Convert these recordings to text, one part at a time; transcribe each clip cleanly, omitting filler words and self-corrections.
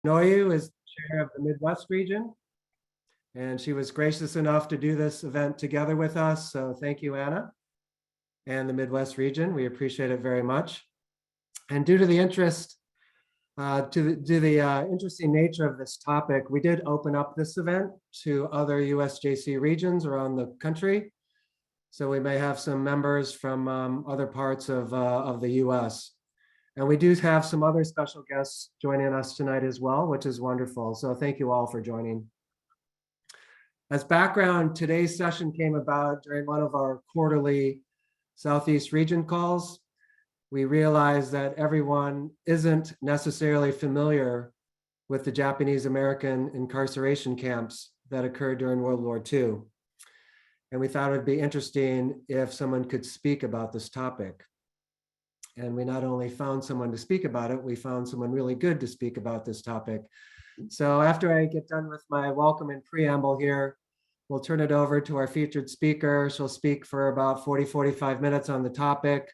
Noyu is chair of the Midwest region, and she was gracious enough to do this event together with us. So thank you, Anna, and the Midwest region. We appreciate it very much. And due to the interest, interesting nature of this topic, we did open up this event to other USJC regions around the country. So we may have some members from other parts of the US. And we do have some other special guests joining us tonight as well, which is wonderful. So thank you all for joining. As background, today's session came about during one of our quarterly Southeast region calls. We realized that everyone isn't necessarily familiar with the Japanese American incarceration camps that occurred during World War II. And we thought it'd be interesting if someone could speak about this topic. And we not only found someone to speak about it, we found someone really good to speak about this topic. So after I get done with my welcome and preamble here, we'll turn it over to our featured speaker. She'll speak for about 40-45 minutes on the topic.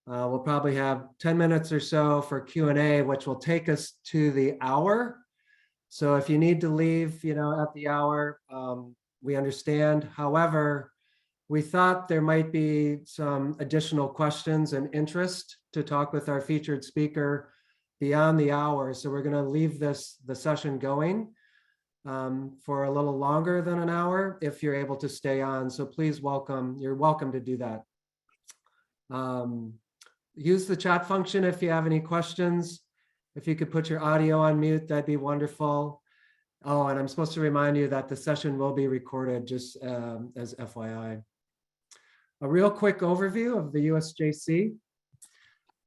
We'll probably have 10 minutes or so for Q&A, which will take us to the hour. So if you need to leave, at the hour, we understand. However, we thought there might be some additional questions and interest to talk with our featured speaker beyond the hour. So we're going to leave the session going for a little longer than an hour if you're able to stay on. So please you're welcome to do that. Use the chat function if you have any questions. If you could put your audio on mute, that'd be wonderful. Oh, and I'm supposed to remind you that the session will be recorded, just as FYI. A real quick overview of the USJC.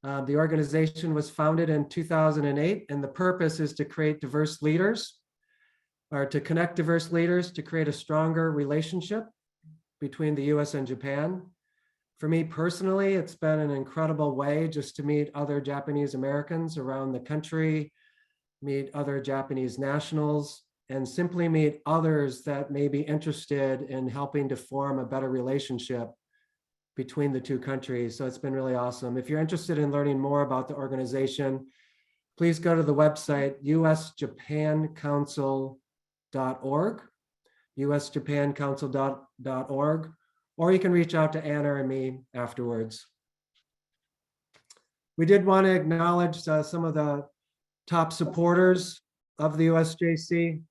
The organization was founded in 2008, and the purpose is to create diverse leaders, or to connect diverse leaders to create a stronger relationship between the US and Japan. For me personally, it's been an incredible way just to meet other Japanese Americans around the country, meet other Japanese nationals, and simply meet others that may be interested in helping to form a better relationship between the two countries. So it's been really awesome. If you're interested in learning more about the organization, please go to the website usjapancouncil.org, usjapancouncil.org, or you can reach out to Anna and me afterwards. We did want to acknowledge some of the top supporters of the USJC.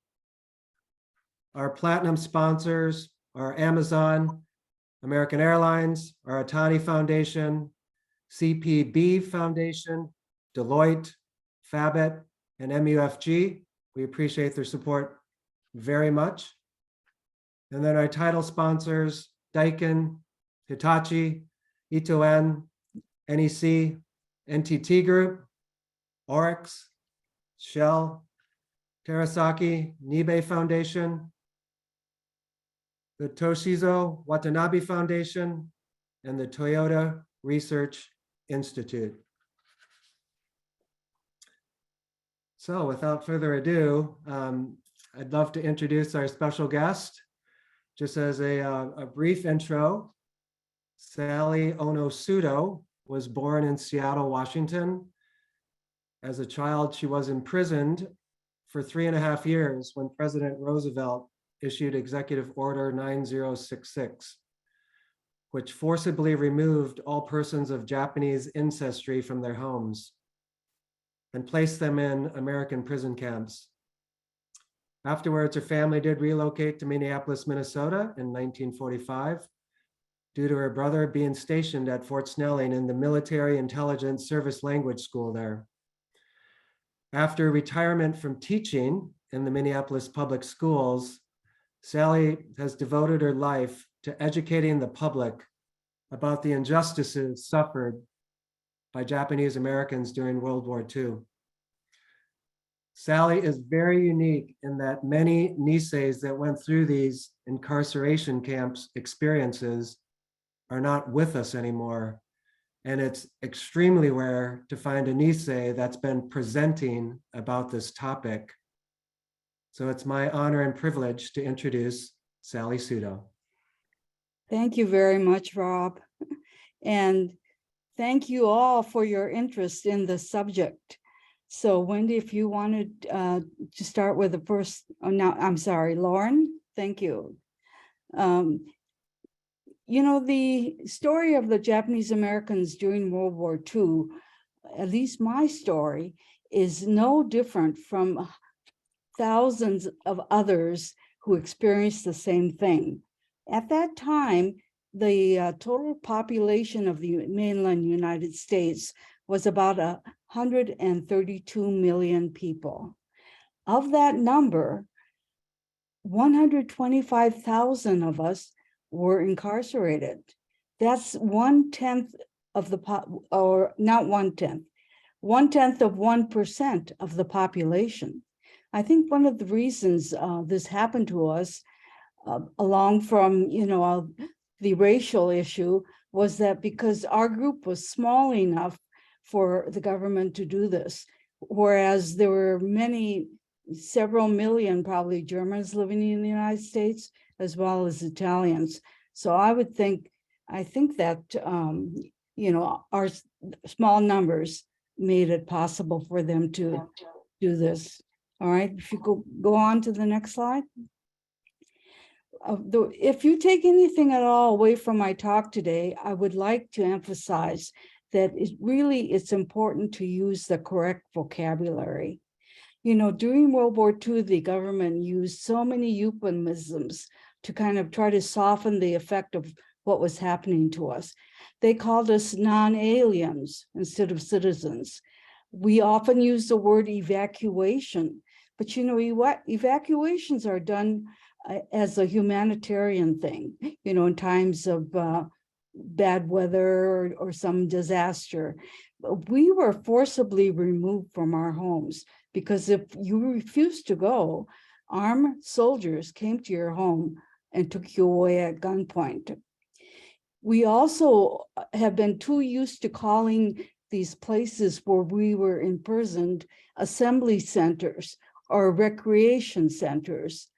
Our platinum sponsors are Amazon, American Airlines, our Atani Foundation, CPB Foundation, Deloitte, Fabit, and MUFG. We appreciate their support very much. And then our title sponsors, Daikin, Hitachi, Itoen, NEC, NTT Group, Oryx, Shell, Terasaki, Nibe Foundation, the Toshizo Watanabe Foundation, and the Toyota Research Institute. So without further ado, I'd love to introduce our special guest. Just as a brief intro, Sally Ohno Sudo was born in Seattle, Washington. As a child, she was imprisoned for 3.5 years when President Roosevelt issued Executive Order 9066, which forcibly removed all persons of Japanese ancestry from their homes and placed them in American prison camps. Afterwards, her family did relocate to Minneapolis, Minnesota in 1945 due to her brother being stationed at Fort Snelling in the Military Intelligence Service Language School there. After retirement from teaching in the Minneapolis public schools, Sally has devoted her life to educating the public about the injustices suffered by Japanese Americans during World War II. Sally is very unique in that many Niseis that went through these incarceration camps experiences are not with us anymore. And it's extremely rare to find a Nisei that's been presenting about this topic. So it's my honor and privilege to introduce Sally Sudo. Thank you very much, Rob. And thank you all for your interest in the subject. So Wendy, if you wanted to start with the first, oh, no, I'm sorry, Lauren, thank you. You know, the story of the Japanese Americans during World War II, at least my story, is no different from thousands of others who experienced the same thing. At that time, the total population of the mainland United States was about 132 million people. Of that number, 125,000 of us were incarcerated. That's 1/10 of the or not 1/10, 1/10 of 1% of the population. I think one of the reasons this happened to us, along from the racial issue, was that because our group was small enough for the government to do this, whereas there were several million probably Germans living in the United States, as well as Italians. So I think that, our small numbers made it possible for them to do this. All right, if you go on to the next slide. If you take anything at all away from my talk today, I would like to emphasize that it's important to use the correct vocabulary. During World War II, the government used so many euphemisms to kind of try to soften the effect of what was happening to us. They called us non-aliens instead of citizens. We often use the word evacuation, but evacuations are done as a humanitarian thing, in times of bad weather or some disaster. We were forcibly removed from our homes because if you refused to go, armed soldiers came to your home and took you away at gunpoint. We also have been too used to calling these places where we were imprisoned assembly centers or recreation centers.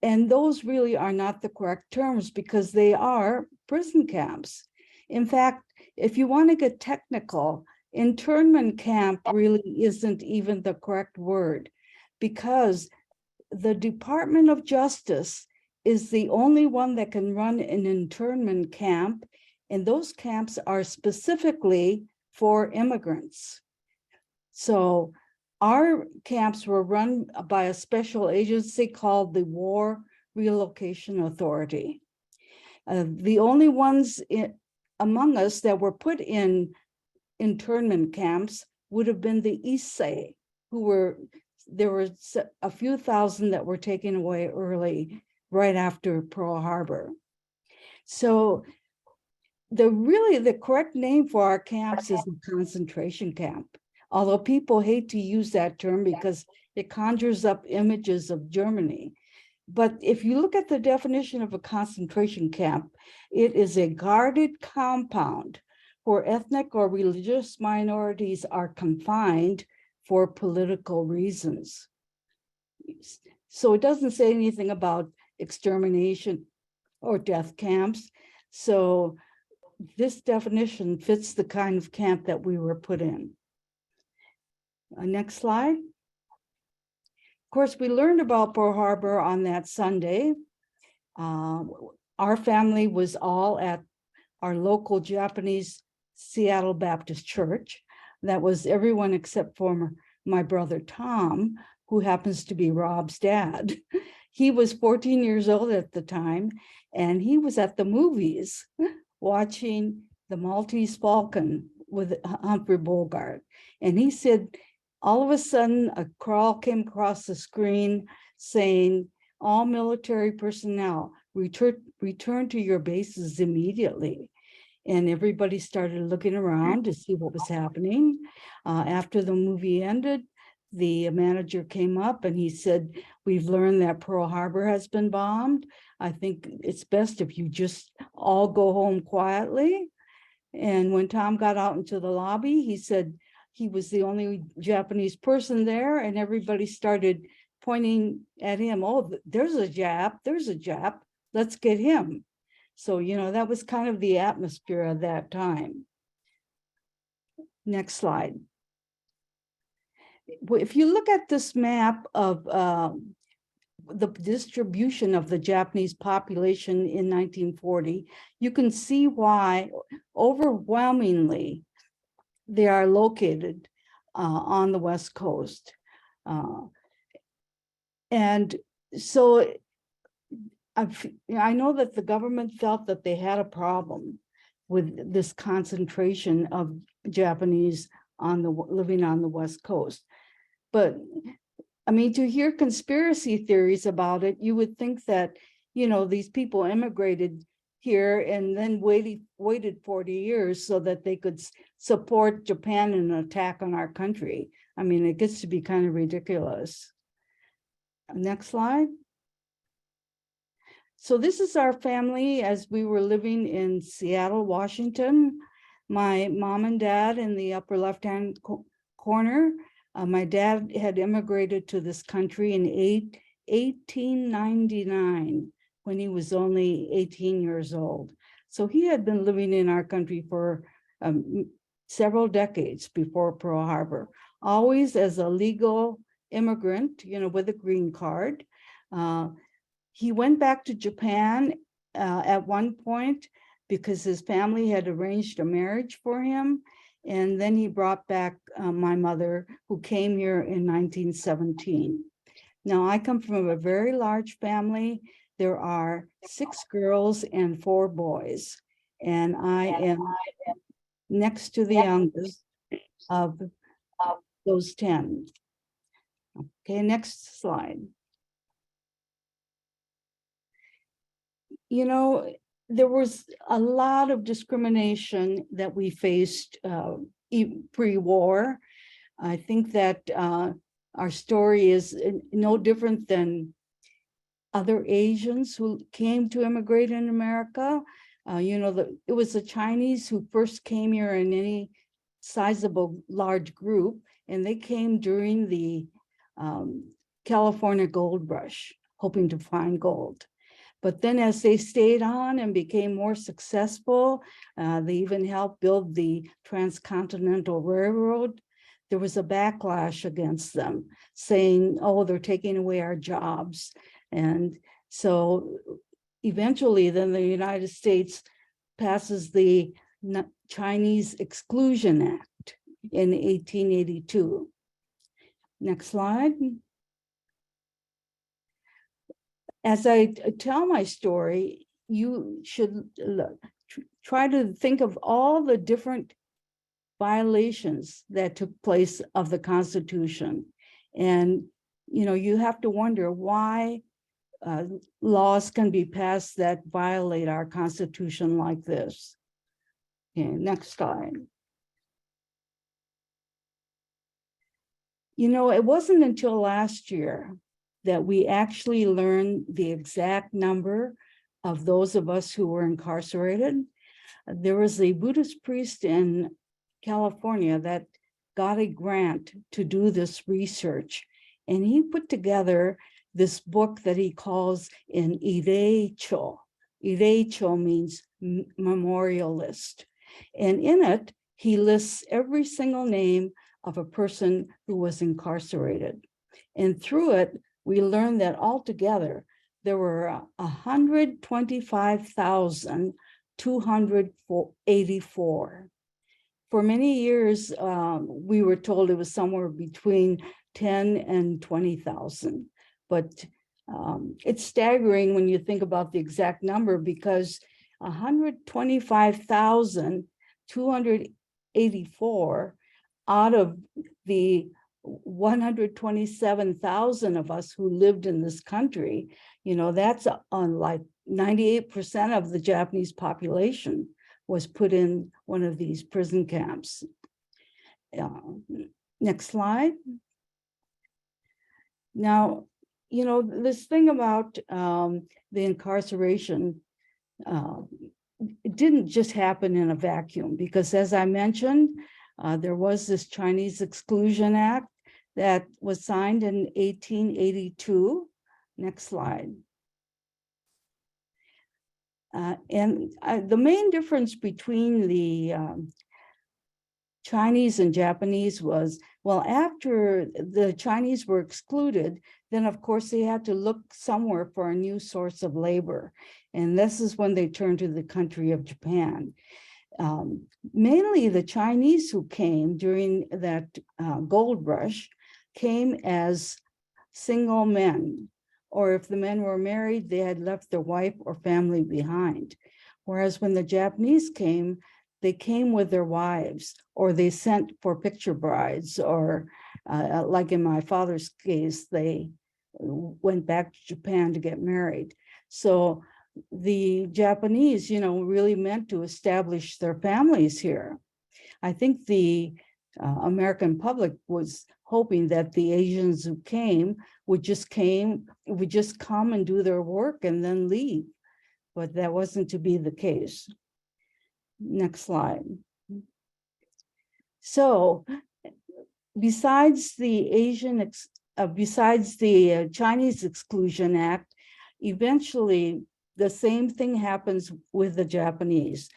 And those really are not the correct terms because they are prison camps. In fact, if you want to get technical, internment camp really isn't even the correct word, because the Department of Justice is the only one that can run an internment camp, and those camps are specifically for immigrants. So our camps were run by a special agency called the War Relocation Authority. The only ones among us that were put in internment camps would have been the Issei, there were a few thousand that were taken away early, right after Pearl Harbor. So the correct name for our camps is a concentration camp, although people hate to use that term because it conjures up images of Germany. But if you look at the definition of a concentration camp, it is a guarded compound where ethnic or religious minorities are confined for political reasons. So it doesn't say anything about extermination or death camps. So this definition fits the kind of camp that we were put in. Next slide. Of course, we learned about Pearl Harbor on that Sunday. Our family was all at our local Japanese Seattle Baptist Church. That was everyone except for my brother Tom, who happens to be Rob's dad. He was 14 years old at the time, and he was at the movies watching The Maltese Falcon with Humphrey Bogart. And he said, all of a sudden, a crawl came across the screen saying, all military personnel, return to your bases immediately. And everybody started looking around to see what was happening. After the movie ended, the manager came up and he said, we've learned that Pearl Harbor has been bombed. I think it's best if you just all go home quietly. And when Tom got out into the lobby, he said he was the only Japanese person there, and everybody started pointing at him. Oh, there's a Jap, let's get him. So, that was kind of the atmosphere of that time. Next slide. if you look at this map of the distribution of the Japanese population in 1940, you can see why overwhelmingly they are located on the West Coast. And so I know that the government felt that they had a problem with this concentration of Japanese living on the West Coast. But I mean, to hear conspiracy theories about it, you would think that, you know, these people immigrated here and then waited 40 years so that they could support Japan in an attack on our country. I mean, it gets to be kind of ridiculous. Next slide. So this is our family as we were living in Seattle, Washington. My mom and dad in the upper left-hand corner. My dad had immigrated to this country in 1899 when he was only 18 years old. So he had been living in our country for several decades before Pearl Harbor, always as a legal immigrant, you know, with a green card. He went back to Japan at one point because his family had arranged a marriage for him. And then he brought back my mother, who came here in 1917. Now, I come from a very large family. There are 6 girls and 4 boys. And I am next to the youngest of those 10. Okay, next slide. You know, there was a lot of discrimination that we faced pre-war. I think that our story is no different than other Asians who came to immigrate in America. You know, it was the Chinese who first came here in any sizable large group, and they came during the California gold rush, hoping to find gold. But then as they stayed on and became more successful, they even helped build the Transcontinental Railroad. There was a backlash against them saying, oh, they're taking away our jobs. And so eventually then the United States passes the Chinese Exclusion Act in 1882. Next slide. As I tell my story, you should try to think of all the different violations that took place of the Constitution. And, you know, you have to wonder why laws can be passed that violate our Constitution like this. Okay, next slide. You know, it wasn't until last year that we actually learned the exact number of those of us who were incarcerated. There was a Buddhist priest in California that got a grant to do this research. And he put together this book that he calls an Ireicho. Ireicho means memorial list. And in it, he lists every single name of a person who was incarcerated. And through it, we learned that altogether, there were 125,284. For many years, we were told it was somewhere between 10 and 20,000. But it's staggering when you think about the exact number, because 125,284 out of the 127,000 of us who lived in this country, you know, that's on like 98% of the Japanese population was put in one of these prison camps. Next slide. Now, you know, this thing about the incarceration, it didn't just happen in a vacuum, because as I mentioned, there was this Chinese Exclusion Act that was signed in 1882. Next slide. And the main difference between the Chinese and Japanese was, well, after the Chinese were excluded, then of course they had to look somewhere for a new source of labor. And this is when they turned to the country of Japan. Mainly the Chinese who came during that gold rush came as single men, or if the men were married, they had left their wife or family behind. Whereas when the Japanese came, they came with their wives, or they sent for picture brides, or like in my father's case, they went back to Japan to get married. So the Japanese, really meant to establish their families here. I think the American public was hoping that the Asians who came would just come and do their work and then leave. But that wasn't to be the case. Next slide. So besides the Chinese Exclusion Act, eventually the same thing happens with the Japanese.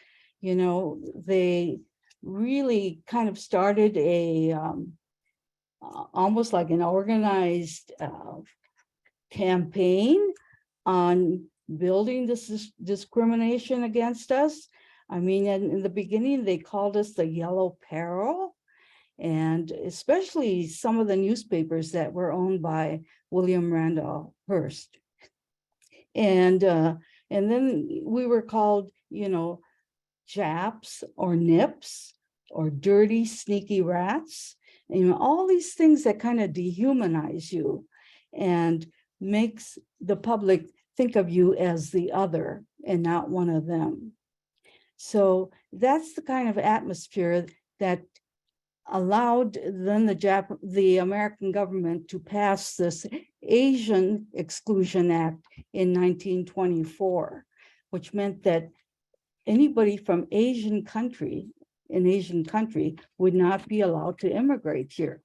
They really kind of started a almost like an organized campaign on building this discrimination against us. I mean, in the beginning, they called us the Yellow Peril, and especially some of the newspapers that were owned by William Randolph Hearst. And then we were called, Japs or Nips or dirty, sneaky rats. And all these things that kind of dehumanize you and makes the public think of you as the other and not one of them. So that's the kind of atmosphere that allowed then the American government to pass this Asian Exclusion Act in 1924, which meant that anybody from an Asian country would not be allowed to immigrate here.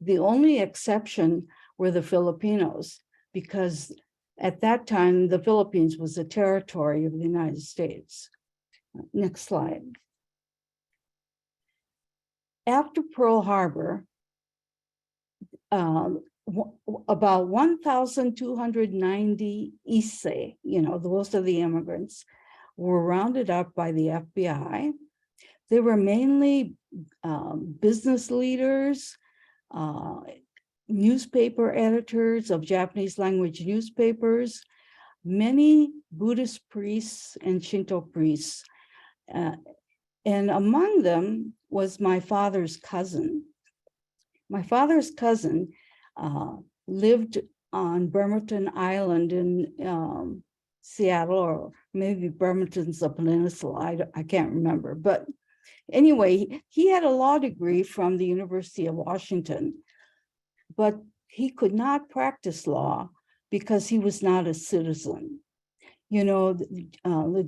The only exception were the Filipinos, because at that time, the Philippines was a territory of the United States. Next slide. After Pearl Harbor, about 1,290 Issei, most of the immigrants, were rounded up by the FBI. They were mainly business leaders, newspaper editors of Japanese language newspapers, many Buddhist priests and Shinto priests. And among them was my father's cousin. My father's cousin lived on Bremerton Island in Seattle, or maybe Bremerton's a peninsula, I can't remember. But anyway, he had a law degree from the University of Washington, but he could not practice law because he was not a citizen. The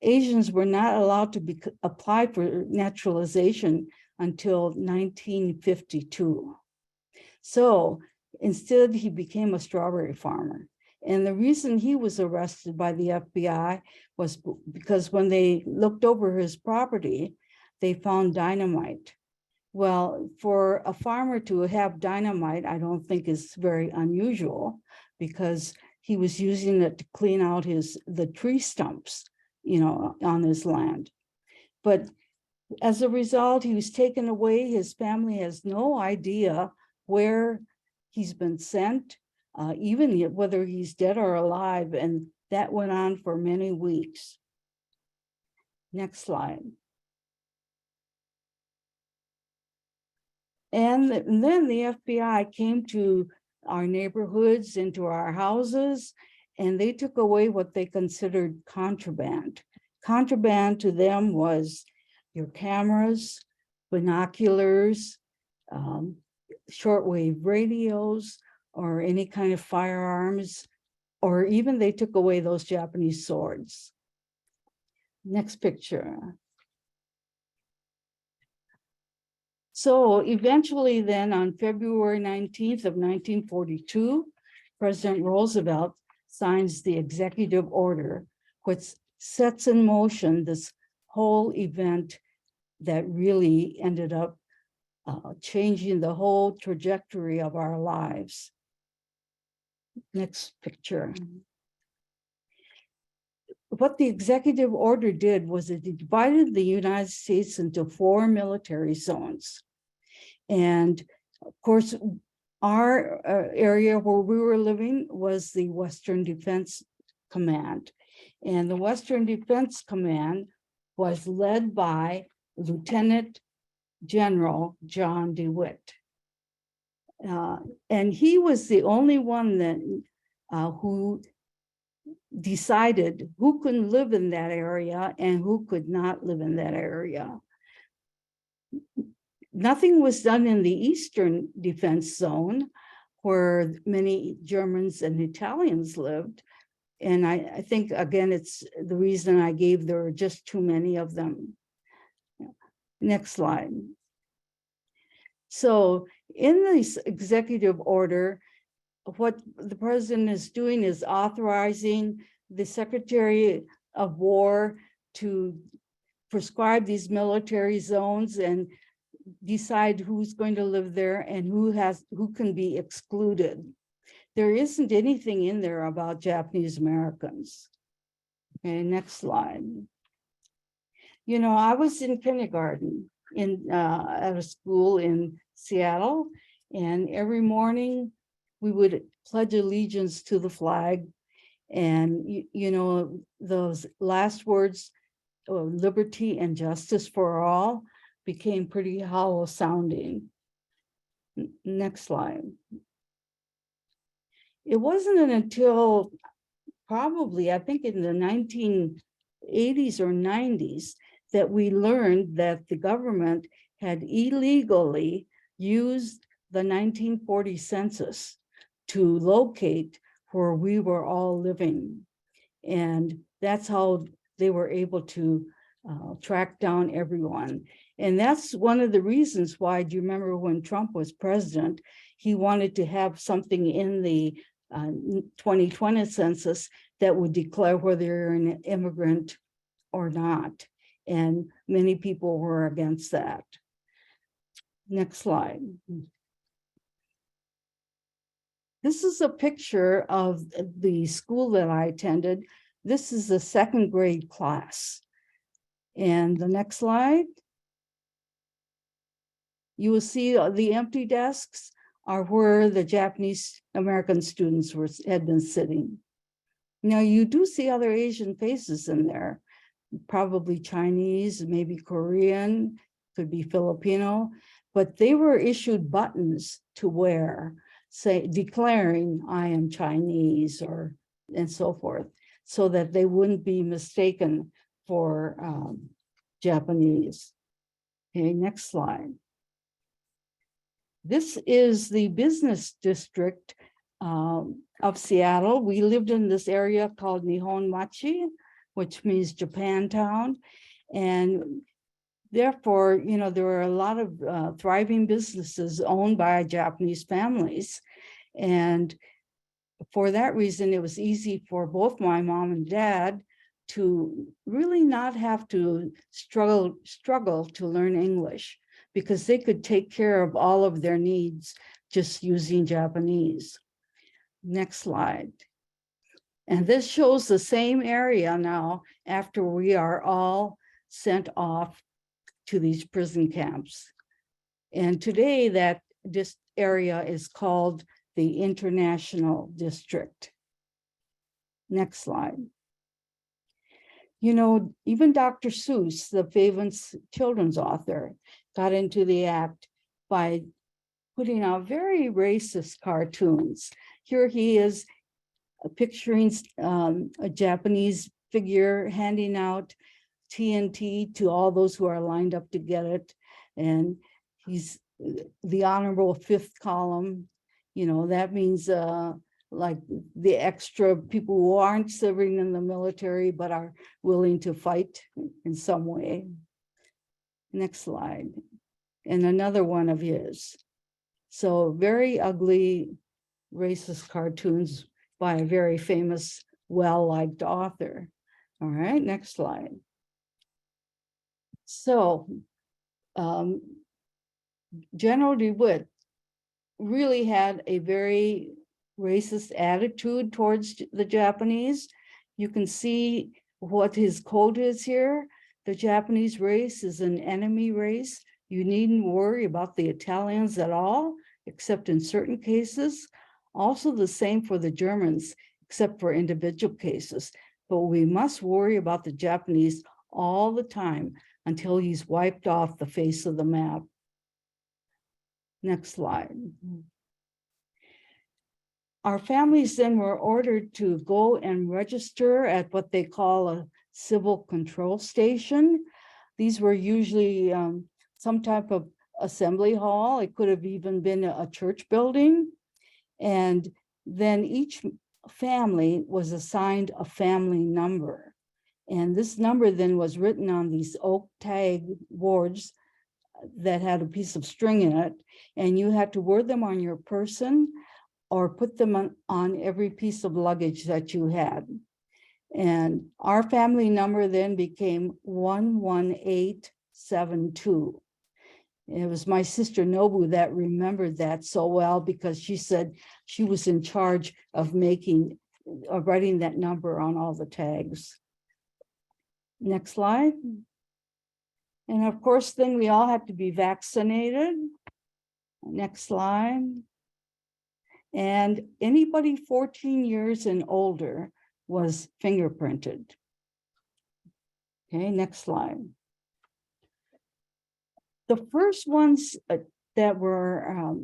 Asians were not allowed to apply for naturalization until 1952. So instead, he became a strawberry farmer. And the reason he was arrested by the FBI was because when they looked over his property, they found dynamite. Well, for a farmer to have dynamite, I don't think is very unusual, because he was using it to clean out the tree stumps, on his land. But as a result, he was taken away. His family has no idea where he's been sent, even whether he's dead or alive. And that went on for many weeks. Next slide. And then the FBI came to our neighborhoods, into our houses, and they took away what they considered contraband. Contraband to them was your cameras, binoculars, shortwave radios, or any kind of firearms, or even they took away those Japanese swords. Next picture. So eventually then, on February 19th of 1942, President Roosevelt signs the executive order, which sets in motion this whole event that really ended up changing the whole trajectory of our lives. Next picture. What the executive order did was it divided the United States into 4 military zones. And of course, our area where we were living was the Western Defense Command. And the Western Defense Command was led by Lieutenant General John DeWitt. And he was the only one that who decided who could live in that area and who could not live in that area. Nothing was done in the Eastern Defense Zone, where many Germans and Italians lived. And I think, again, it's the reason I gave, there were just too many of them. Next slide. So in this executive order, what the president is doing is authorizing the Secretary of War to prescribe these military zones and decide who's going to live there and who can be excluded. There isn't anything in there about Japanese Americans. Okay, next slide. You know, I was in kindergarten at a school in Seattle, and every morning we would pledge allegiance to the flag. And, you know, those last words, liberty and justice for all, became pretty hollow sounding. Next slide. It wasn't until probably, I think in the 1980s or 90s, that we learned that the government had illegally used the 1940 census to locate where we were all living. And that's how they were able to track down everyone. And that's one of the reasons why, do you remember when Trump was president, he wanted to have something in the 2020 census that would declare whether you're an immigrant or not. And many people were against that. Next slide. This is a picture of the school that I attended. This is the 2nd grade class. And the next slide. You will see the empty desks are where the Japanese American students had been sitting. Now you do see other Asian faces in there, probably Chinese, maybe Korean, could be Filipino, but they were issued buttons to wear, say, declaring I am Chinese and so forth, so that they wouldn't be mistaken for Japanese. Okay, next slide. This is the business district of Seattle. We lived in this area called Nihon Machi, which means Japantown. And therefore, you know, there were a lot of thriving businesses owned by Japanese families. And for that reason, it was easy for both my mom and dad to really not have to struggle to learn English, because they could take care of all of their needs just using Japanese. Next slide. And this shows the same area now after we are all sent off to these prison camps. And today this area is called the International District. Next slide. You know, even Dr. Seuss, the famous children's author, got into the act by putting out very racist cartoons. Here he is picturing a Japanese figure handing out TNT to all those who are lined up to get it. And he's the honorable 5th column. You know, that means like the extra people who aren't serving in the military but are willing to fight in some way. Next slide. And another one of his. So very ugly racist cartoons by a very famous, well-liked author. All right, next slide. So General DeWitt really had a very racist attitude towards the Japanese. You can see what his quote is here. The Japanese race is an enemy race. You needn't worry about the Italians at all, except in certain cases. Also the same for the Germans, except for individual cases. But we must worry about the Japanese all the time until he's wiped off the face of the map. Next slide. Our families then were ordered to go and register at what they call a civil control station. These were usually some type of assembly hall. It could have even been a church building. And then each family was assigned a family number. And this number then was written on these oak tag boards that had a piece of string in it. And you had to wear them on your person or put them on every piece of luggage that you had. And our family number then became 11872. It was my sister Nobu that remembered that so well because she said she was in charge of writing that number on all the tags. Next slide. And of course, then we all had to be vaccinated. Next slide. And anybody 14 years and older was fingerprinted. Okay, next slide. The first ones that were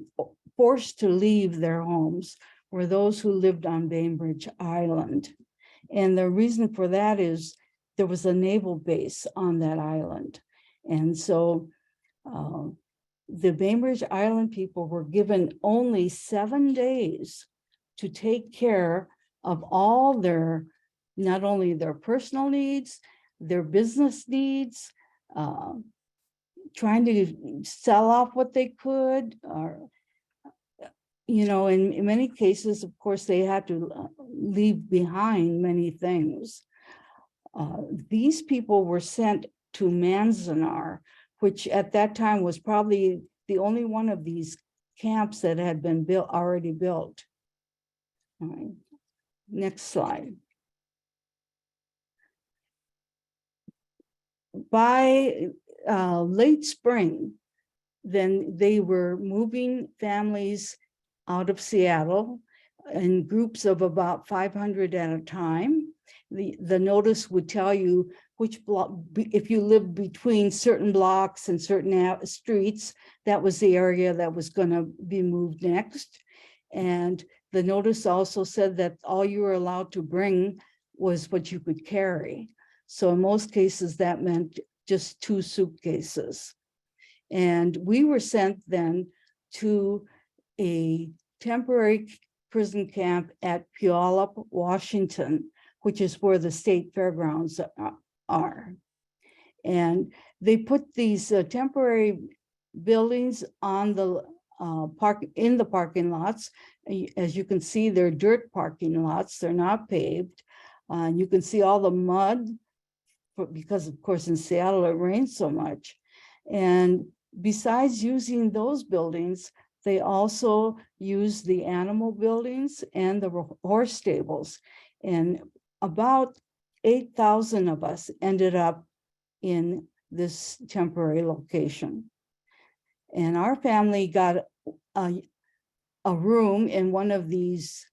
forced to leave their homes were those who lived on Bainbridge Island. And the reason for that is there was a naval base on that island. And so the Bainbridge Island people were given only 7 days to take care of all their, not only their personal needs, their business needs, trying to sell off what they could, or, you know, in many cases, of course, they had to leave behind many things. These people were sent to Manzanar, which at that time was probably the only one of these camps that had been already built. All right. Next slide. By late spring, then they were moving families out of Seattle in groups of about 500 at a time. The notice would tell you which block, if you lived between certain blocks and certain streets, that was the area that was going to be moved next. And the notice also said that all you were allowed to bring was what you could carry. So in most cases, that meant just 2 suitcases. And we were sent then to a temporary prison camp at Puyallup, Washington, which is where the state fairgrounds are. And they put these temporary buildings on the in the parking lots. As you can see, they're dirt parking lots. They're not paved. You can see all the mud because, of course, in Seattle, it rains so much. And besides using those buildings, they also use the animal buildings and the horse stables. And about 8,000 of us ended up in this temporary location. And our family got a room in one of these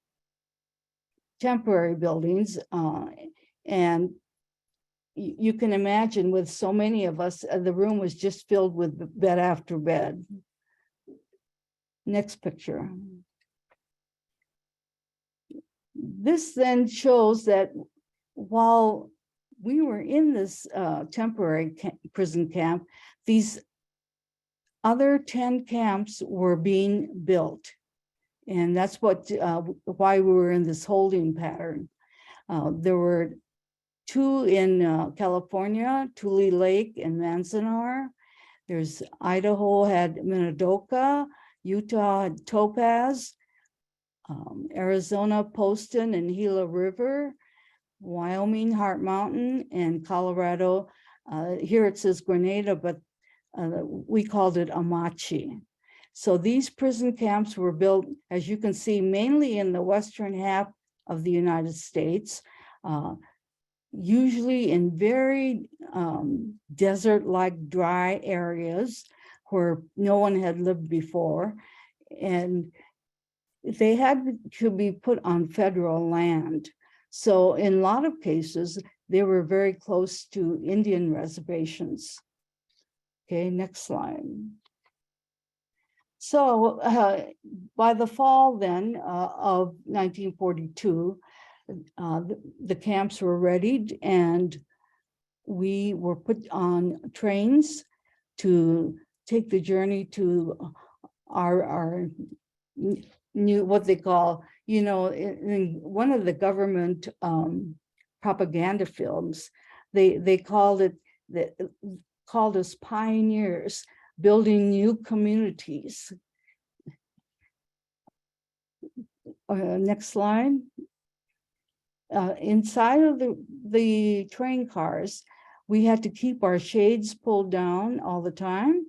temporary buildings. And you can imagine with so many of us, the room was just filled with bed after bed. Next picture. This then shows that while we were in this temporary prison camp, these other 10 camps were being built. And that's what why we were in this holding pattern. There were 2 in California, Tule Lake and Manzanar. There's Idaho had Minidoka, Utah had Topaz, Arizona Poston and Gila River, Wyoming Heart Mountain, and Colorado. Here it says Grenada, but we called it Amachi. So these prison camps were built, as you can see, mainly in the western half of the United States, usually in very desert-like dry areas where no one had lived before. And they had to be put on federal land. So in a lot of cases, they were very close to Indian reservations. Okay, next slide. So by the fall then of 1942, the camps were readied and we were put on trains to take the journey to our new, what they call, you know, in one of the government propaganda films, they called us pioneers, building new communities. Next slide. Inside of the train cars, we had to keep our shades pulled down all the time.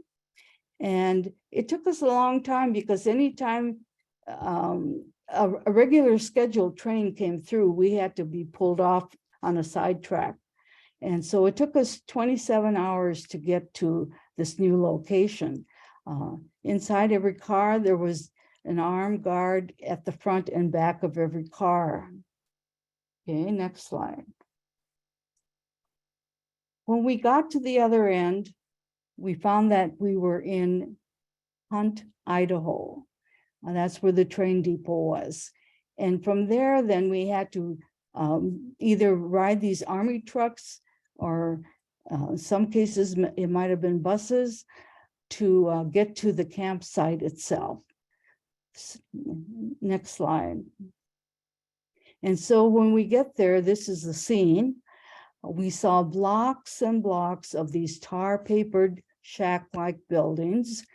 And it took us a long time because anytime a regular scheduled train came through, we had to be pulled off on a side track. And so it took us 27 hours to get to this new location. Inside every car, there was an armed guard at the front and back of every car. Okay, next slide. When we got to the other end, we found that we were in Hunt, Idaho. And that's where the train depot was. And from there, then we had to either ride these army trucks or in some cases, it might have been buses to get to the campsite itself. Next slide. And so when we get there, this is the scene. We saw blocks and blocks of these tar-papered shack-like buildings.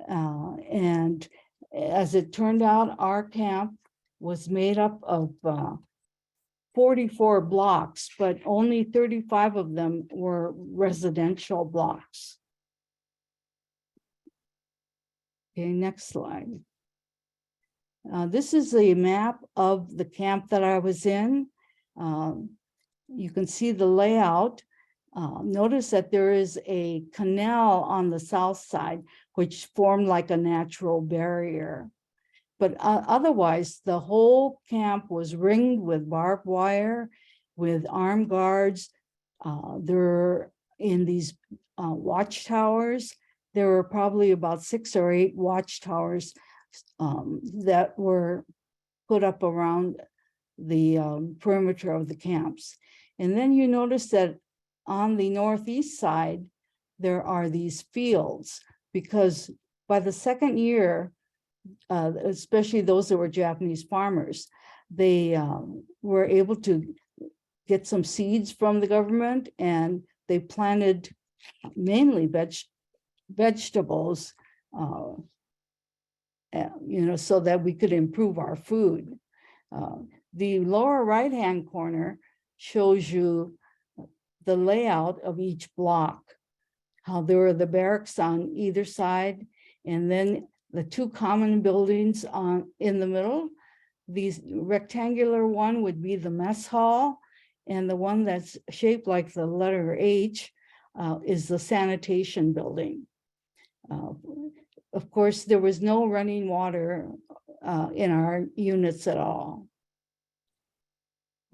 And as it turned out, our camp was made up of 44 blocks, but only 35 of them were residential blocks. Okay, next slide. This is a map of the camp that I was in. You can see the layout. Notice that there is a canal on the south side, which formed like a natural barrier. But otherwise, the whole camp was ringed with barbed wire, with armed guards. They're in these watchtowers. There were probably about 6 or 8 watchtowers that were put up around the perimeter of the camps. And then you notice that on the northeast side, there are these fields, because by the second year, especially those that were Japanese farmers, they were able to get some seeds from the government, and they planted mainly vegetables, you know, so that we could improve our food. The lower right-hand corner shows you the layout of each block, how there were the barracks on either side, and then the 2 common buildings in the middle. The rectangular one would be the mess hall, and the one that's shaped like the letter H is the sanitation building. Of course, there was no running water in our units at all.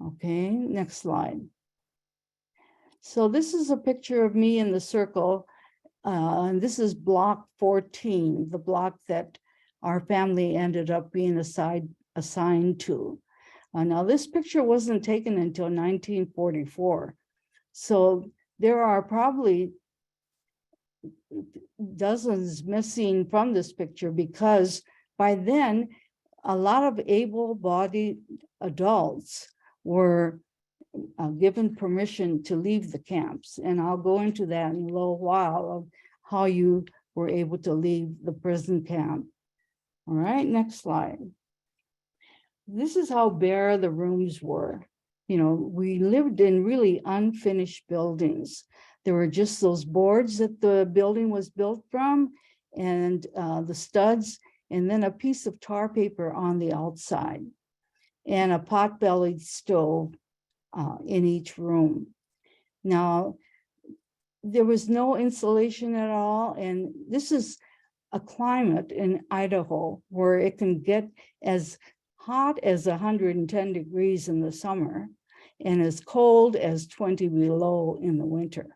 Okay, next slide. So this is a picture of me in the circle. And this is block 14, the block that our family ended up being assigned to. Now, this picture wasn't taken until 1944. So there are probably dozens missing from this picture, because by then, a lot of able-bodied adults were given permission to leave the camps. And I'll go into that in a little while of how you were able to leave the prison camp. All right, next slide. This is how bare the rooms were. You know, we lived in really unfinished buildings. There were just those boards that the building was built from, and the studs, and then a piece of tar paper on the outside, and a pot-bellied stove in each room. Now, there was no insulation at all, and this is a climate in Idaho where it can get as hot as 110 degrees in the summer and as cold as 20 below in the winter.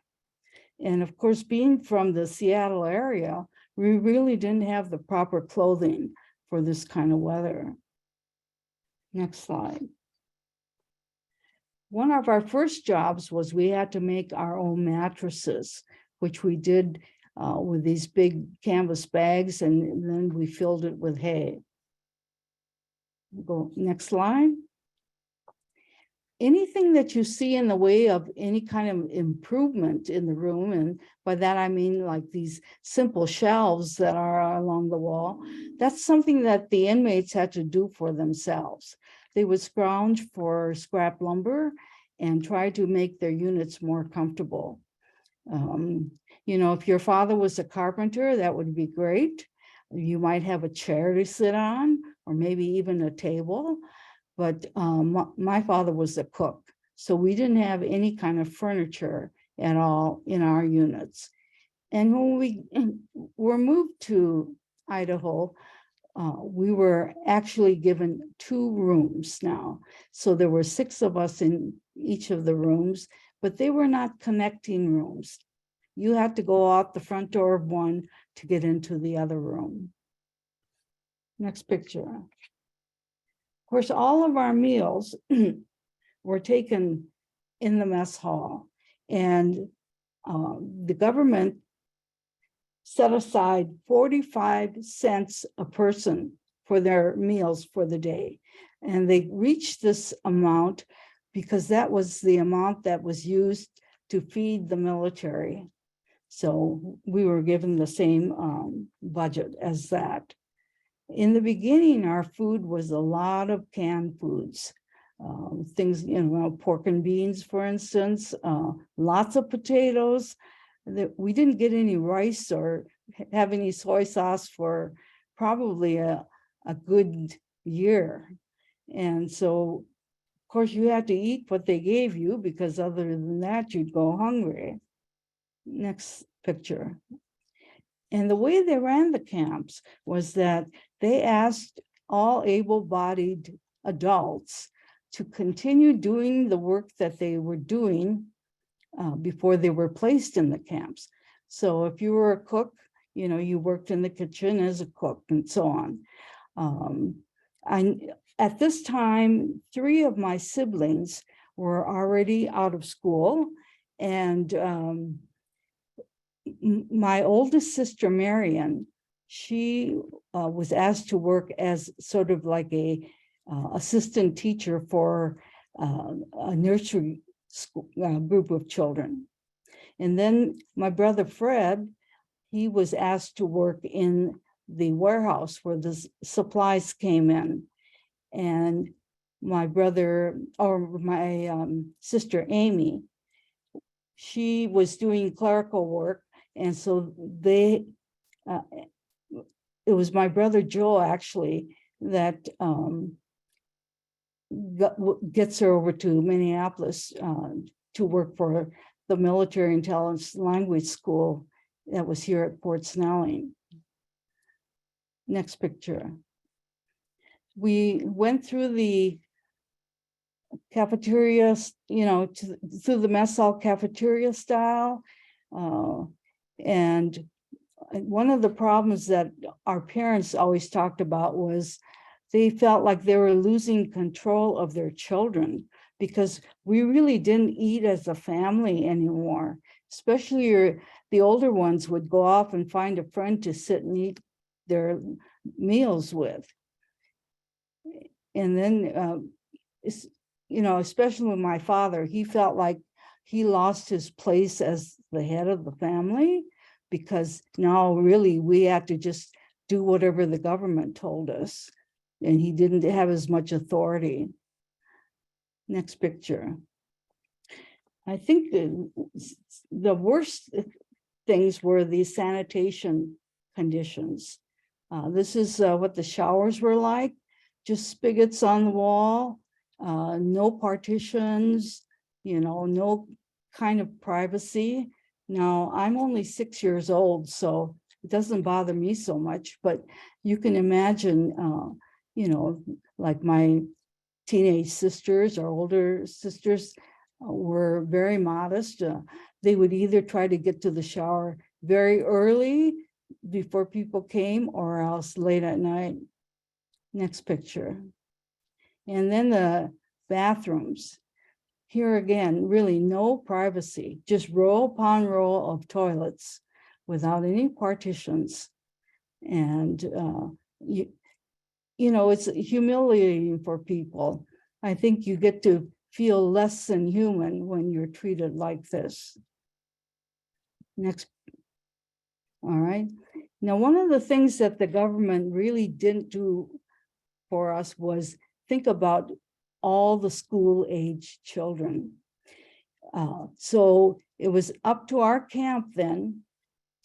And of course, being from the Seattle area, we really didn't have the proper clothing for this kind of weather. Next slide. One of our first jobs was we had to make our own mattresses, which we did with these big canvas bags, and then we filled it with hay. Go next slide. Anything that you see in the way of any kind of improvement in the room, and by that I mean like these simple shelves that are along the wall, that's something that the inmates had to do for themselves. They would scrounge for scrap lumber and try to make their units more comfortable. You know, if your father was a carpenter, that would be great. You might have a chair to sit on, or maybe even a table. But my father was a cook, so we didn't have any kind of furniture at all in our units. And when we were moved to Idaho, we were actually given 2 rooms now. So there were 6 of us in each of the rooms, but they were not connecting rooms. You had to go out the front door of one to get into the other room. Next picture. Of course, all of our meals were taken in the mess hall, and the government set aside 45 cents a person for their meals for the day. And they reached this amount because that was the amount that was used to feed the military. So we were given the same budget as that. In the beginning, our food was a lot of canned foods, things, you know, pork and beans, for instance, lots of potatoes. We didn't get any rice or have any soy sauce for probably a good year. And so, of course, you had to eat what they gave you, because other than that, you'd go hungry. Next picture. And the way they ran the camps was that they asked all able-bodied adults to continue doing the work that they were doing before they were placed in the camps. So if you were a cook, you know, you worked in the kitchen as a cook and so on. At this time, 3 of my siblings were already out of school, and my oldest sister, Marion, she was asked to work as sort of like a assistant teacher for a nursery school, group of children. And then my brother Fred, he was asked to work in the warehouse where the supplies came in. And my brother, or my sister Amy, she was doing clerical work. And so it was my brother Joe actually that gets her over to Minneapolis to work for the Military Intelligence Language School that was here at Fort Snelling. Next picture. We went through the cafeteria, you know, through the mess hall cafeteria style. And one of the problems that our parents always talked about was they felt like they were losing control of their children, because we really didn't eat as a family anymore. Especially the older ones would go off and find a friend to sit and eat their meals with. And then, you know, especially with my father, he felt like he lost his place as the head of the family, because now really we had to just do whatever the government told us, and he didn't have as much authority. Next picture. I think the worst things were the sanitation conditions. This is what the showers were like, just spigots on the wall, no partitions, no kind of privacy. Now, I'm only 6 years old, so it doesn't bother me so much, but you can imagine, like my teenage sisters or older sisters were very modest. They would either try to get to the shower very early before people came or else late at night. Next picture. And then the bathrooms. Here again, really no privacy, just row upon row of toilets without any partitions. And, it's humiliating for people. I think you get to feel less than human when you're treated like this. Next. All right. Now, one of the things that the government really didn't do for us was think about all the school-age children. So it was up to our camp then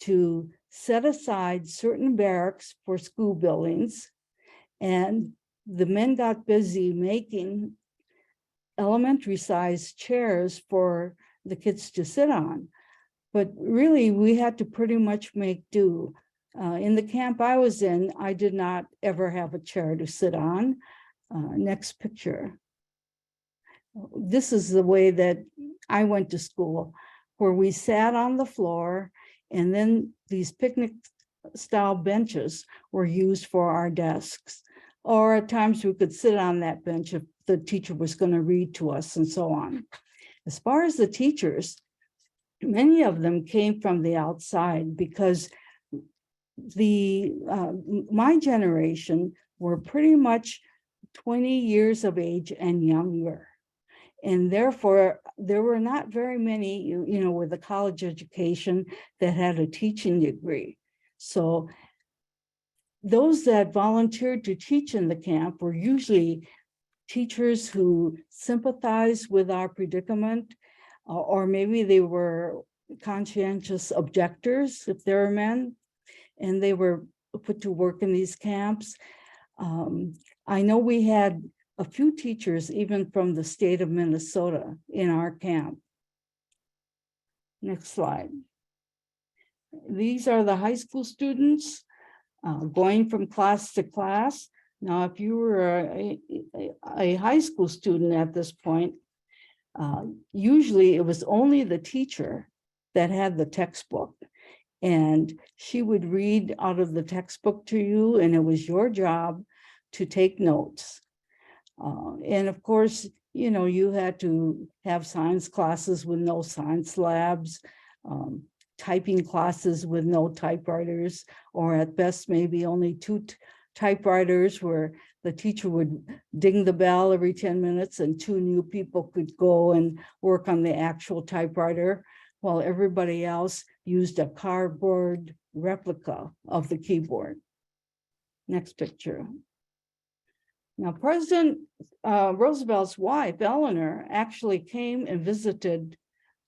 to set aside certain barracks for school buildings, and the men got busy making elementary-sized chairs for the kids to sit on. But really, we had to pretty much make do. In the camp I was in, I did not ever have a chair to sit on. Next picture. This is the way that I went to school, where we sat on the floor, and then these picnic-style benches were used for our desks. Or at times we could sit on that bench if the teacher was going to read to us and so on. As far as the teachers, many of them came from the outside because my generation were pretty much 20 years of age and younger. And therefore, there were not very many, with a college education that had a teaching degree. So those that volunteered to teach in the camp were usually teachers who sympathized with our predicament, or maybe they were conscientious objectors, if they were men, and they were put to work in these camps. I know we had a few teachers, even from the state of Minnesota, in our camp. Next slide. These are the high school students going from class to class. Now, if you were a high school student at this point, usually it was only the teacher that had the textbook, and she would read out of the textbook to you, and it was your job to take notes. And of course, you had to have science classes with no science labs, typing classes with no typewriters, or at best, maybe only two typewriters where the teacher would ding the bell every 10 minutes and two new people could go and work on the actual typewriter, while everybody else used a cardboard replica of the keyboard. Next picture. Now, President Roosevelt's wife, Eleanor, actually came and visited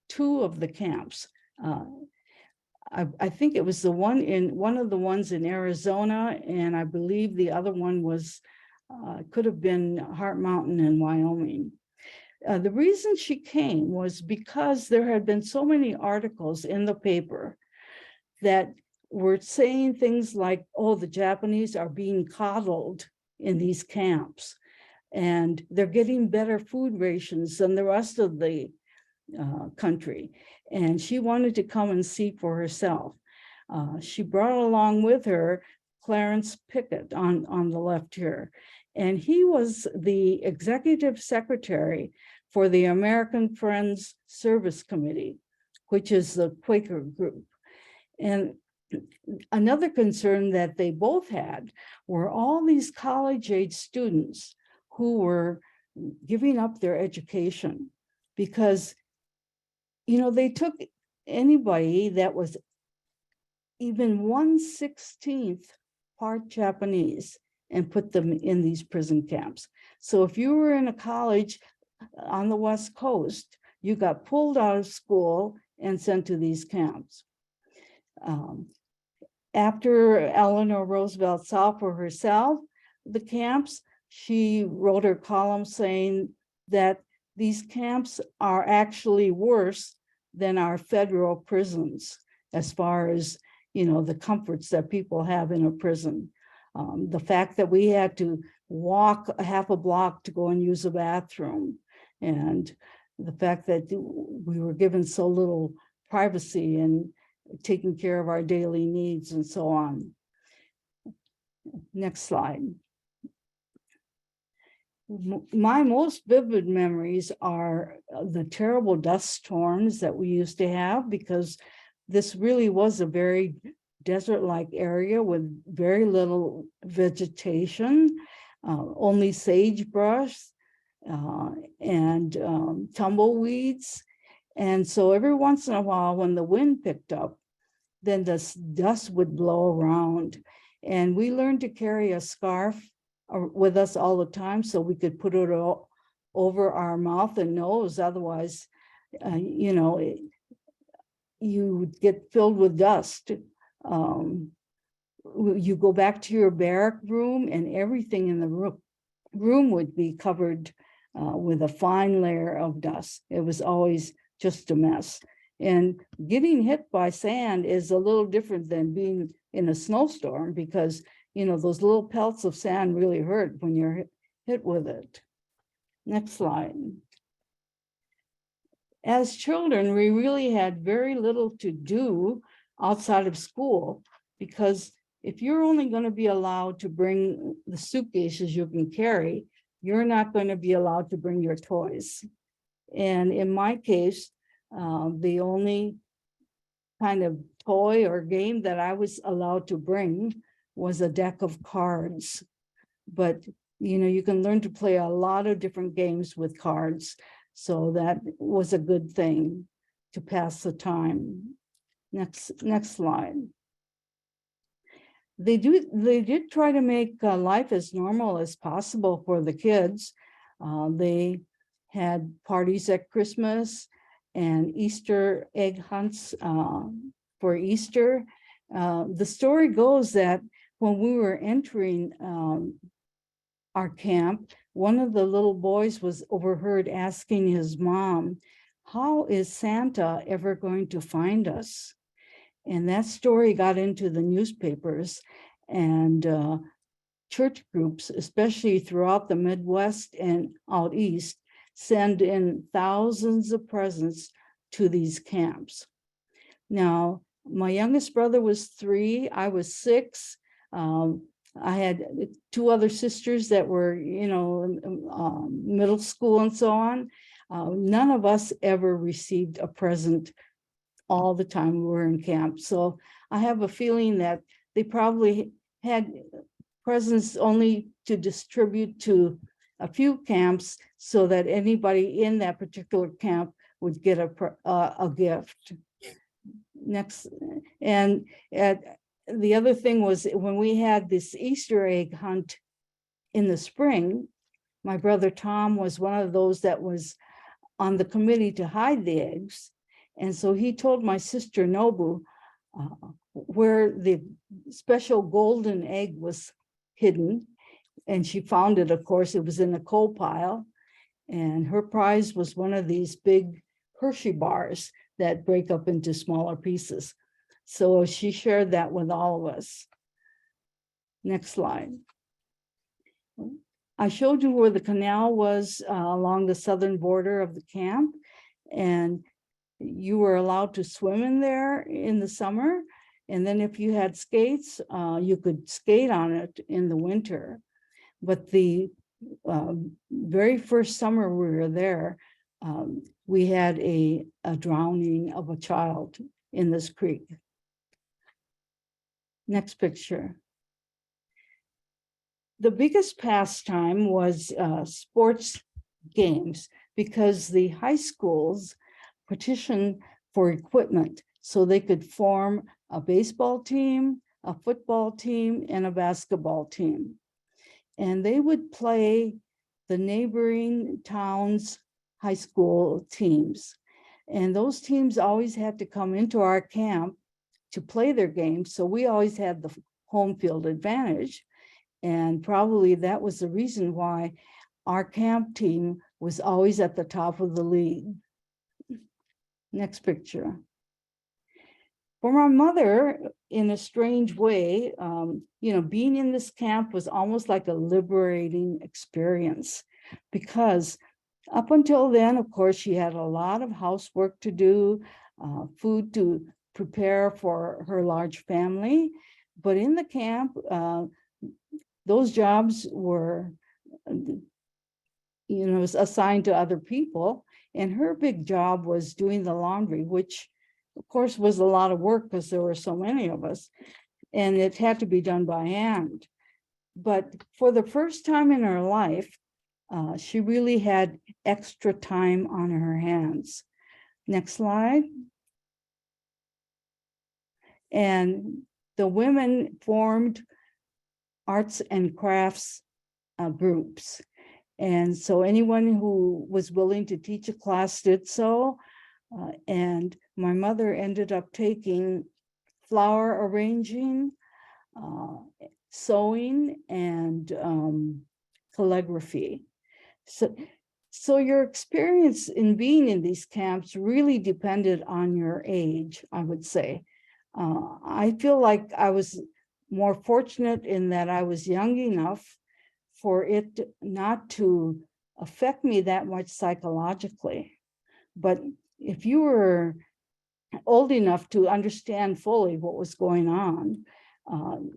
two of the camps. I think it was one of the ones in Arizona, and I believe the other one was, could have been Heart Mountain in Wyoming. The reason she came was because there had been so many articles in the paper that were saying things like, oh, the Japanese are being coddled in these camps, and they're getting better food rations than the rest of the country. And she wanted to come and see for herself. She brought along with her Clarence Pickett on the left here. And he was the executive secretary for the American Friends Service Committee, which is the Quaker group. And another concern that they both had were all these college-age students who were giving up their education because, they took anybody that was even 1/16 part Japanese and put them in these prison camps. So if you were in a college on the West Coast, you got pulled out of school and sent to these camps. After Eleanor Roosevelt saw for herself the camps, she wrote her column saying that these camps are actually worse than our federal prisons as far as, you know, the comforts that people have in a prison. The fact that we had to walk a half a block to go and use a bathroom, and the fact that we were given so little privacy and taking care of our daily needs and so on. Next slide. My most vivid memories are the terrible dust storms that we used to have, because this really was a very desert-like area with very little vegetation, only sagebrush and tumbleweeds. And so every once in a while, when the wind picked up, then the dust would blow around. And we learned to carry a scarf with us all the time so we could put it over our mouth and nose. Otherwise, you know, you would get filled with dust. You go back to your barrack room and everything in the room would be covered with a fine layer of dust. It was always just a mess. And getting hit by sand is a little different than being in a snowstorm, because, you know, those little pelts of sand really hurt when you're hit with it. Next slide. As children, we really had very little to do outside of school, because if you're only going to be allowed to bring the suitcases you can carry, you're not going to be allowed to bring your toys. And in my case, the only kind of toy or game that I was allowed to bring was a deck of cards. But, you know, you can learn to play a lot of different games with cards. So that was a good thing to pass the time. Next slide. They did try to make life as normal as possible for the kids. They had parties at Christmas and Easter egg hunts for Easter. The story goes that when we were entering our camp, one of the little boys was overheard asking his mom, "How is Santa ever going to find us?" And that story got into the newspapers, and church groups, especially throughout the Midwest and out east, send in thousands of presents to these camps. Now, my youngest brother was 3, I was 6. I had 2 other sisters that were, you know, middle school and so on. None of us ever received a present all the time we were in camp. So I have a feeling that they probably had presents only to distribute to a few camps so that anybody in that particular camp would get a gift. Next, and the other thing was when we had this Easter egg hunt in the spring, my brother Tom was one of those that was on the committee to hide the eggs. And so he told my sister Nobu where the special golden egg was hidden. And she found it, of course, it was in a coal pile. And her prize was one of these big Hershey bars that break up into smaller pieces. So she shared that with all of us. Next slide. I showed you where the canal was along the southern border of the camp, and you were allowed to swim in there in the summer. And then if you had skates, you could skate on it in the winter. But the very first summer we were there, we had a drowning of a child in this creek. Next picture. The biggest pastime was sports games, because the high schools petitioned for equipment so they could form a baseball team, a football team, and a basketball team. And they would play the neighboring towns' high school teams. And those teams always had to come into our camp to play their games. So we always had the home field advantage. And probably that was the reason why our camp team was always at the top of the league. Next picture. For my mother, in a strange way, being in this camp was almost like a liberating experience, because up until then, of course, she had a lot of housework to do, food to prepare for her large family. But in the camp, those jobs were, assigned to other people. And her big job was doing the laundry, which of course was a lot of work because there were so many of us, and it had to be done by hand. But for the first time in her life, she really had extra time on her hands. Next slide. And the women formed arts and crafts groups. And so anyone who was willing to teach a class did so. And my mother ended up taking flower arranging, sewing, and calligraphy. So your experience in being in these camps really depended on your age, I would say. I feel like I was more fortunate in that I was young enough for it not to affect me that much psychologically. But if you were old enough to understand fully what was going on,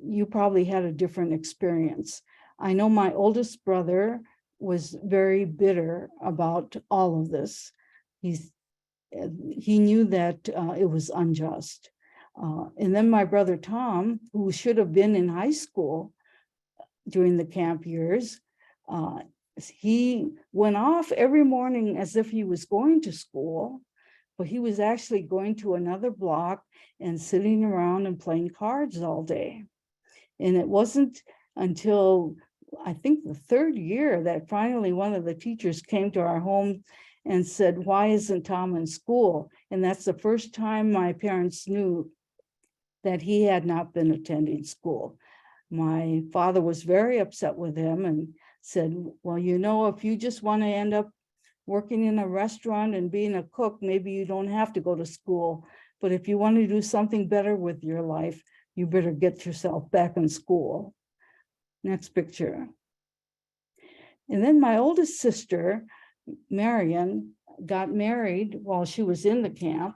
you probably had a different experience. I know my oldest brother was very bitter about all of this. He knew that it was unjust. And then my brother Tom, who should have been in high school during the camp years, he went off every morning as if he was going to school, but he was actually going to another block and sitting around and playing cards all day. And it wasn't until I think the third year that finally one of the teachers came to our home and said, "Why isn't Tom in school?" And that's the first time my parents knew that he had not been attending school. My father was very upset with him and said, "Well, if you just want to end up working in a restaurant and being a cook, maybe you don't have to go to school. But if you want to do something better with your life, you better get yourself back in school." Next picture. And then my oldest sister, Marion, got married while she was in the camp.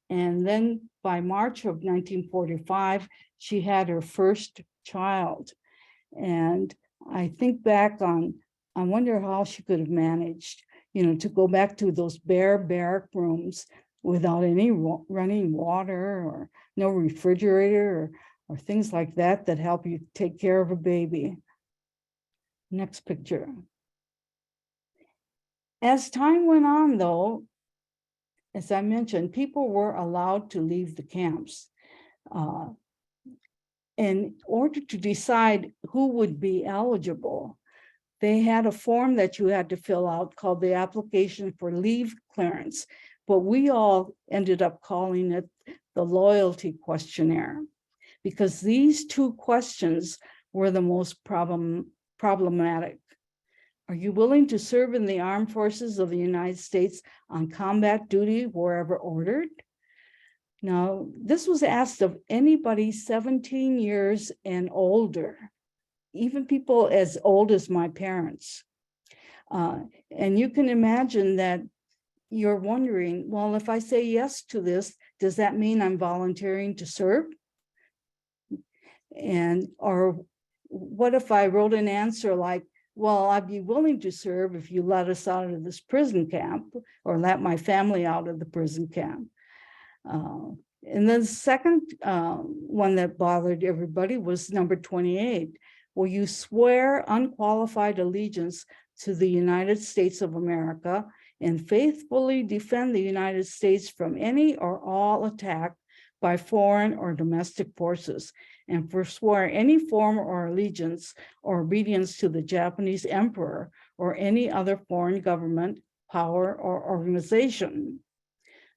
And then by March of 1945, she had her first child. And I think back I wonder how she could have managed, to go back to those bare barrack rooms without any running water or no refrigerator or things like that help you take care of a baby. Next picture. As time went on, though, as I mentioned, people were allowed to leave the camps. In order to decide who would be eligible, they had a form that you had to fill out called the application for leave clearance, but we all ended up calling it the loyalty questionnaire, because these two questions were the most problematic. Are you willing to serve in the armed forces of the United States on combat duty wherever ordered? Now, this was asked of anybody 17 years and older, even people as old as my parents. And you can imagine that you're wondering, well, if I say yes to this, does that mean I'm volunteering to serve? Or what if I wrote an answer like, well, I'd be willing to serve if you let us out of this prison camp, or let my family out of the prison camp. And then the second one that bothered everybody was number 28. Will you swear unqualified allegiance to the United States of America and faithfully defend the United States from any or all attack by foreign or domestic forces, and forswear any form or allegiance or obedience to the Japanese emperor or any other foreign government, power, or organization.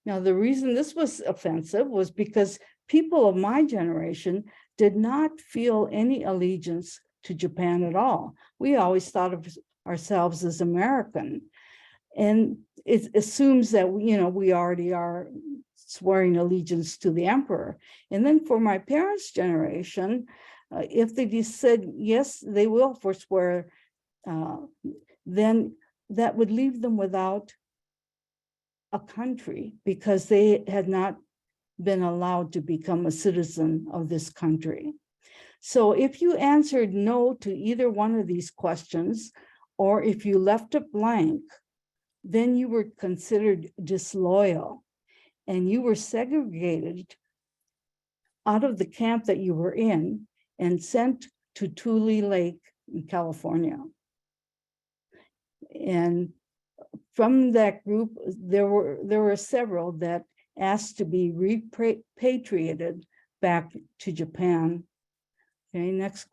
Now, the reason this was offensive was because people of my generation did not feel any allegiance to Japan at all. We always thought of ourselves as American. And it assumes that, we already are swearing allegiance to the emperor. And then for my parents' generation, if they just said, yes, they will forswear, then that would leave them without a country because they had not been allowed to become a citizen of this country. So if you answered no to either one of these questions, or if you left it blank, then you were considered disloyal and you were segregated out of the camp that you were in and sent to Tule Lake in California. And from that group, there were several that asked to be repatriated back to Japan. Okay, next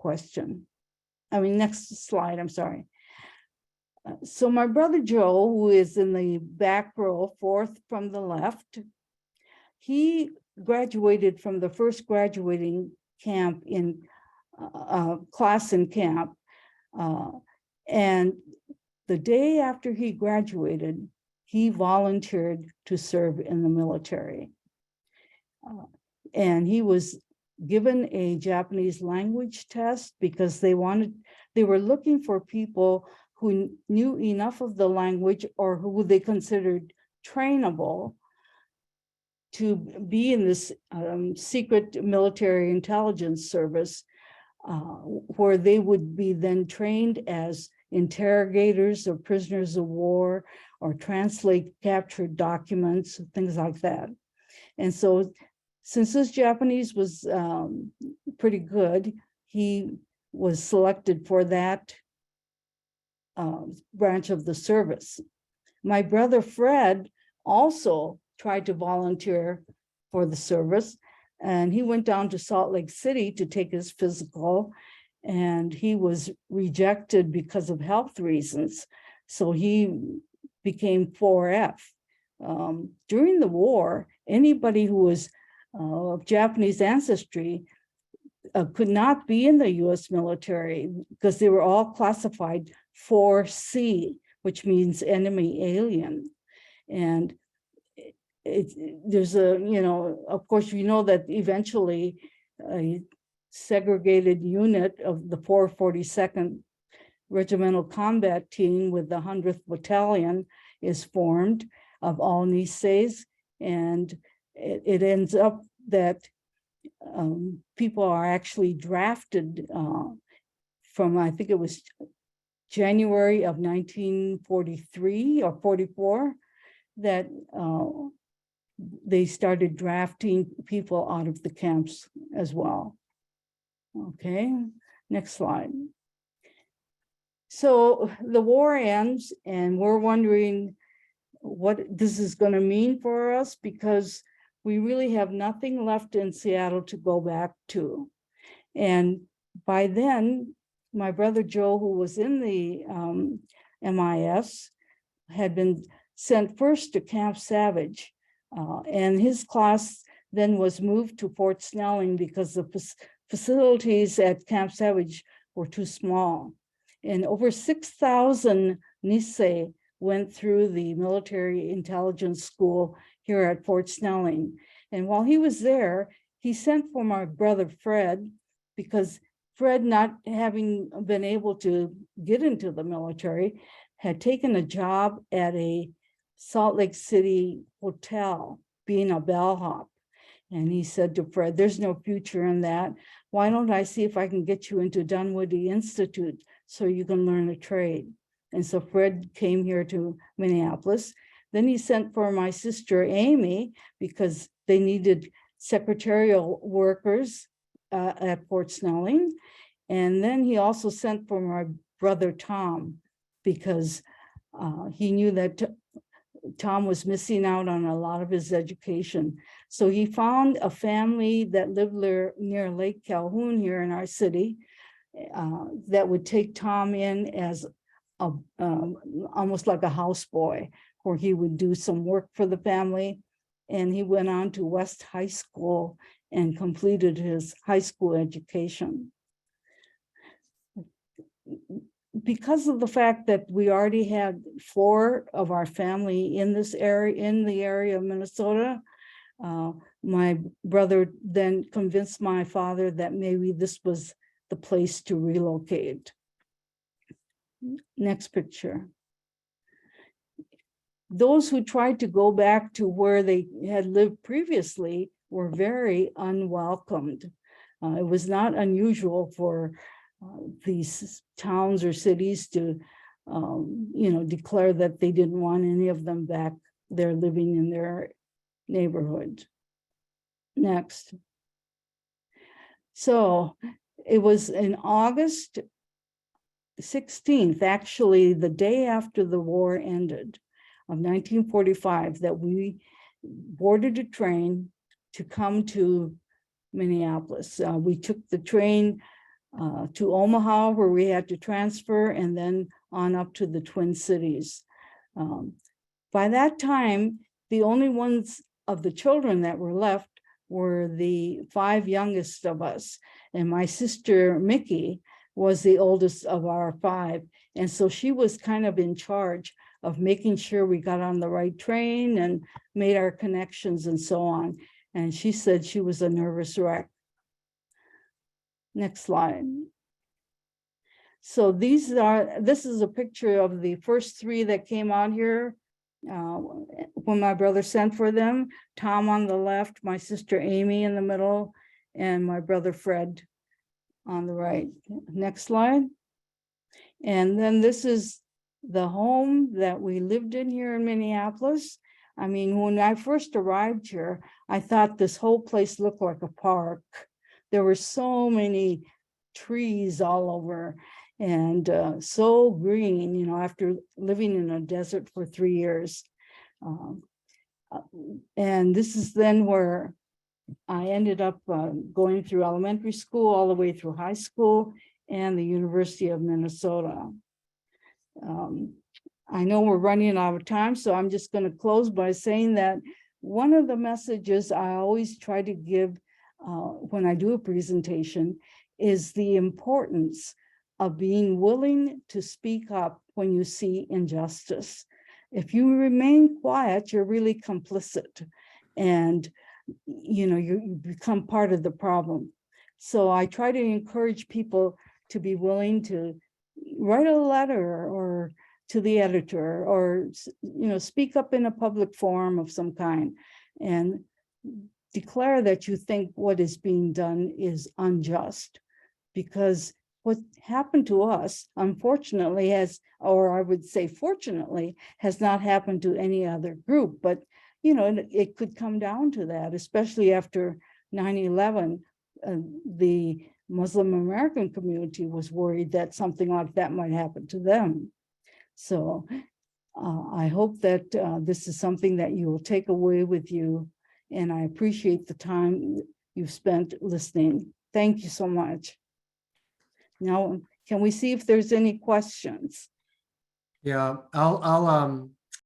slide, I'm sorry. So my brother Joe, who is in the back row, fourth from the left, he graduated from the first graduating camp in class in camp. And the day after he graduated, he volunteered to serve in the military. And he was given a Japanese language test because they were looking for people who knew enough of the language or who they considered trainable to be in this secret military intelligence service, where they would be then trained as interrogators or prisoners of war or translate captured documents, things like that. And so since his Japanese was pretty good, he was selected for that branch of the service. My brother Fred also tried to volunteer for the service, and he went down to Salt Lake City to take his physical, and he was rejected because of health reasons. So he became 4F. During the war, anybody who was of Japanese ancestry could not be in the US military because they were all classified 4C, which means enemy alien. And there's of course, we know that eventually a segregated unit of the 442nd Regimental Combat Team with the 100th Battalion is formed of all Niseis, and it ends up that people are actually drafted from, I think it was January of 1943 or 44, that they started drafting people out of the camps as well. Okay, next slide. So the war ends, and we're wondering what this is going to mean for us, because we really have nothing left in Seattle to go back to. And by then, my brother Joe, who was in the MIS, had been sent first to Camp Savage, and his class then was moved to Fort Snelling because the facilities at Camp Savage were too small. And over 6,000 Nisei went through the military intelligence school here at Fort Snelling. And while he was there, he sent for my brother Fred, because Fred, not having been able to get into the military, had taken a job at a Salt Lake City hotel, being a bellhop. And he said to Fred, there's no future in that. Why don't I see if I can get you into Dunwoody Institute so you can learn a trade? And so Fred came here to Minneapolis. Then he sent for my sister Amy because they needed secretarial workers at Fort Snelling. And then he also sent for my brother Tom because he knew that Tom was missing out on a lot of his education. So he found a family that lived near Lake Calhoun here in our city that would take Tom in as almost like a houseboy, where he would do some work for the family. And he went on to West High School and completed his high school education. Because of the fact that we already had 4 of our family in this area, in the area of Minnesota, my brother then convinced my father that maybe this was the place to relocate. Next picture. Those who tried to go back to where they had lived previously were very unwelcomed. It was not unusual for these towns or cities to, declare that they didn't want any of them back there living in their neighborhood. Next. So it was in August 16th, actually the day after the war ended, of 1945, that we boarded a train to come to Minneapolis. We took the train to Omaha, where we had to transfer, and then on up to the Twin Cities. By that time, the only ones of the children that were left were the 5 youngest of us. And my sister, Mickey, was the oldest of our 5. And so she was kind of in charge of making sure we got on the right train and made our connections and so on. And she said she was a nervous wreck. Next slide. So this is a picture of the first 3 that came out here when my brother sent for them. Tom on the left, my sister Amy in the middle, and my brother Fred on the right. Next slide. And then this is the home that we lived in here in Minneapolis. I mean, when I first arrived here, I thought this whole place looked like a park. There were so many trees all over and so green, after living in a desert for 3 years. And this is then where I ended up going through elementary school all the way through high school and the University of Minnesota. I know we're running out of time, so I'm just going to close by saying that one of the messages I always try to give when I do a presentation is the importance of being willing to speak up when you see injustice. If you remain quiet, you're really complicit, and you become part of the problem. So I try to encourage people to be willing to write a letter or to the editor, or speak up in a public forum of some kind and declare that you think what is being done is unjust. Because what happened to us, unfortunately, or I would say fortunately, has not happened to any other group. But it could come down to that, especially after 9/11. The Muslim American community was worried that something like that might happen to them. So I hope that this is something that you will take away with you, and I appreciate the time you've spent listening. Thank you so much. Now, can we see if there's any questions? Yeah, I'll